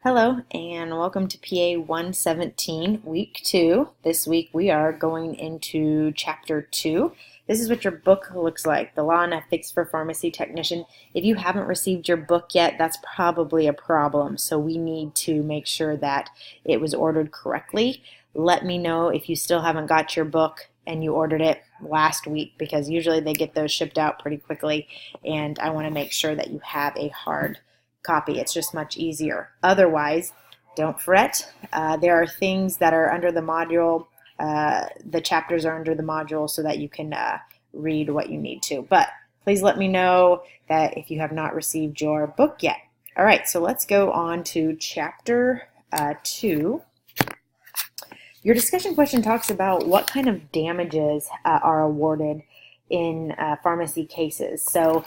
Hello and welcome to PA117 week 2. This week we are going into chapter 2. This is what your book looks like, The Law and Ethics for Pharmacy Technician. If you haven't received your book yet, that's probably a problem. So we need to make sure that it was ordered correctly. Let me know if you still haven't got your book and you ordered it last week, because usually they get those shipped out pretty quickly, and I want to make sure that you have a hard copy. It's just much easier. Otherwise, don't fret. There are things that are under the module. The chapters are under the module so that you can read what you need to. But please let me know that if you have not received your book yet. All right, so let's go on to chapter 2. Your discussion question talks about what kind of damages are awarded in pharmacy cases. So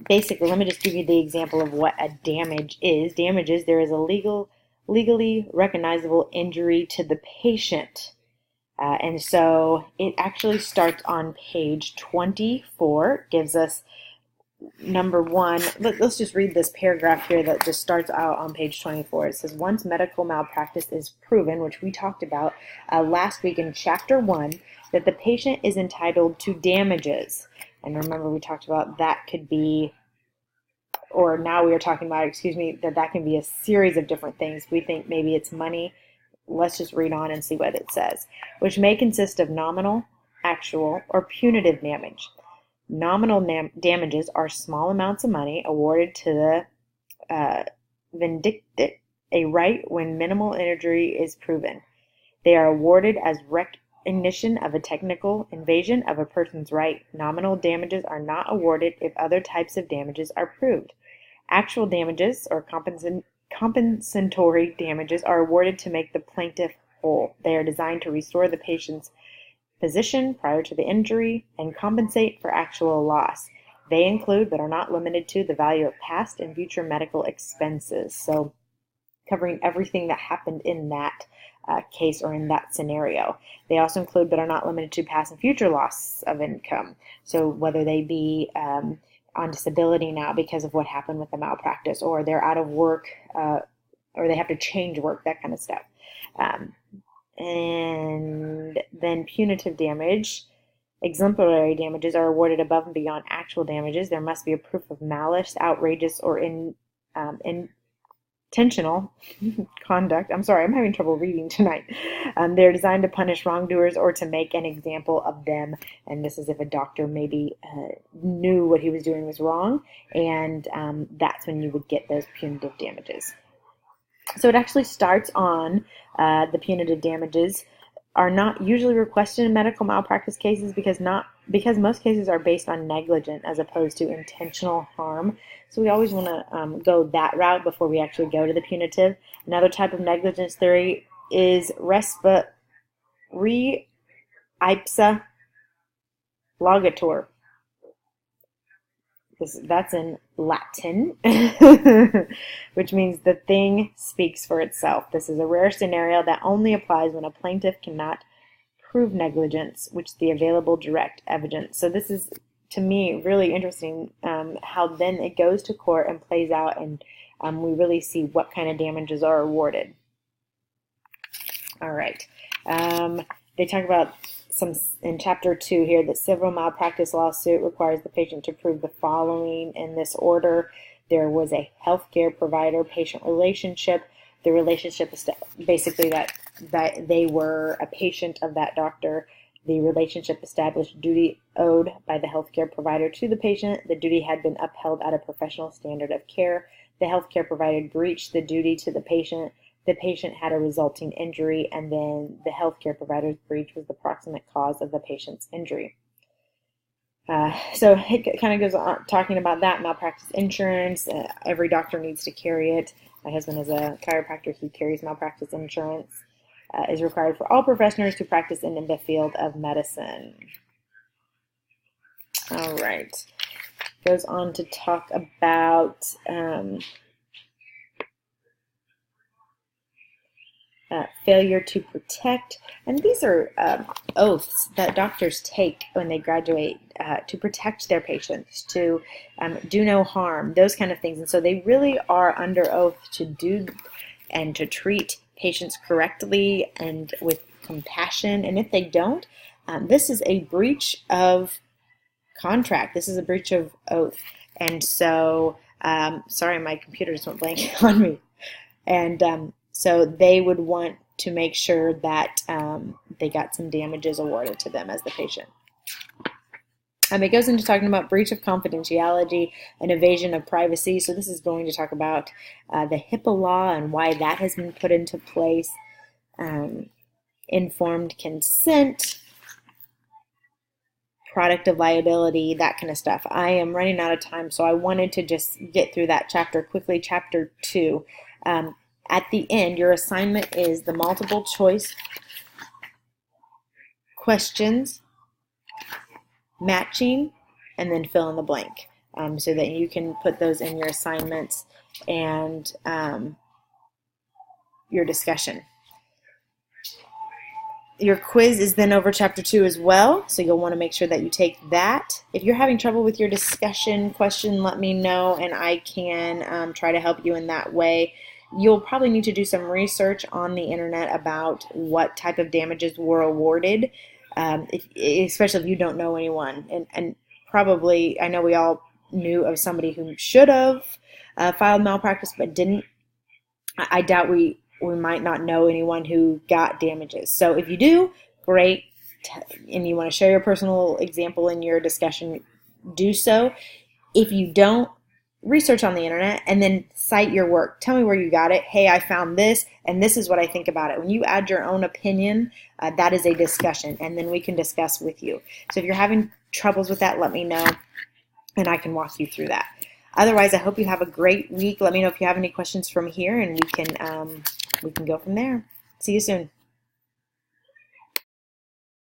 basically, let me just give you the example of what a damage is. Damage is there is a legally recognizable injury to the patient. And so it actually starts on page 24, gives us number one. Let's just read this paragraph here that just starts out on page 24. It says, once medical malpractice is proven, which we talked about last week in chapter 1, that the patient is entitled to damages. And remember, we talked about that could be, or now we are talking about, that can be a series of different things. We think maybe it's money. Let's just read on and see what it says. Which may consist of nominal, actual, or punitive damage. Nominal damages are small amounts of money awarded to the vindicate, a right when minimal injury is proven. They are awarded as recognition of a technical invasion of a person's right. Nominal damages are not awarded if other types of damages are proved. Actual damages or compensatory damages are awarded to make the plaintiff whole. They are designed to restore the patient's position prior to the injury and compensate for actual loss. They include, but are not limited to, the value of past and future medical expenses. So covering everything that happened in that case or in that scenario. They also include, but are not limited to, past and future loss of income. So whether they be on disability now because of what happened with the malpractice, or they're out of work, or they have to change work, that kind of stuff. And then punitive damage. Exemplary damages are awarded above and beyond actual damages. There must be a proof of malice, outrageous, or intentional conduct. I'm sorry, I'm having trouble reading tonight. They're designed to punish wrongdoers or to make an example of them. And this is if a doctor maybe knew what he was doing was wrong, and that's when you would get those punitive damages. So it actually starts on the punitive damages are not usually requested in medical malpractice cases because most cases are based on negligent as opposed to intentional harm. So we always want to go that route before we actually go to the punitive. Another type of negligence theory is re ipsa logitor. That's in Latin, which means the thing speaks for itself. This is a rare scenario that only applies when a plaintiff cannot prove negligence, which is the available direct evidence. So this is, to me, really interesting how then it goes to court and plays out, and we really see what kind of damages are awarded. All right. They talk about in chapter 2 here that civil malpractice lawsuit requires the patient to prove the following in this order. There was a healthcare provider-patient relationship. The relationship is basically that they were a patient of that doctor. The relationship established duty owed by the healthcare provider to the patient. The duty had been upheld at a professional standard of care. The healthcare provider breached the duty to the patient. The patient had a resulting injury, and then the healthcare provider's breach was the proximate cause of the patient's injury. So it kind of goes on talking about that. Malpractice insurance, every doctor needs to carry it. My husband is a chiropractor. He carries malpractice insurance. Is required for all professionals who practice in the field of medicine. All right. Goes on to talk about failure to protect, and these are oaths that doctors take when they graduate to protect their patients, to do no harm, those kind of things. And so they really are under oath to do and to treat patients correctly and with compassion. And if they don't, this is a breach of contract. This is a breach of oath. And so, sorry, my computer just went blank on me. And so they would want to make sure that they got some damages awarded to them as the patient. It goes into talking about breach of confidentiality and evasion of privacy. So this is going to talk about the HIPAA law and why that has been put into place, informed consent, product of liability, that kind of stuff. I am running out of time, so I wanted to just get through that chapter quickly. Chapter 2. At the end, your assignment is the multiple choice questions, matching, and then fill in the blank, so that you can put those in your assignments and your discussion. Your quiz is then over chapter 2 as well, so you'll want to make sure that you take that. If you're having trouble with your discussion question, let me know, and I can try to help you in that way. You'll probably need to do some research on the internet about what type of damages were awarded, especially if you don't know anyone. And probably, I know we all knew of somebody who should have filed malpractice but didn't. I doubt we might not know anyone who got damages. So if you do, great, and you want to share your personal example in your discussion, do so. If you don't, research on the internet and then cite your work. Tell me where you got it. Hey, I found this, and this is what I think about it. When you add your own opinion, that is a discussion, and then we can discuss with you. So if you're having troubles with that, let me know, and I can walk you through that. Otherwise, I hope you have a great week. Let me know if you have any questions from here, and we can go from there. See you soon.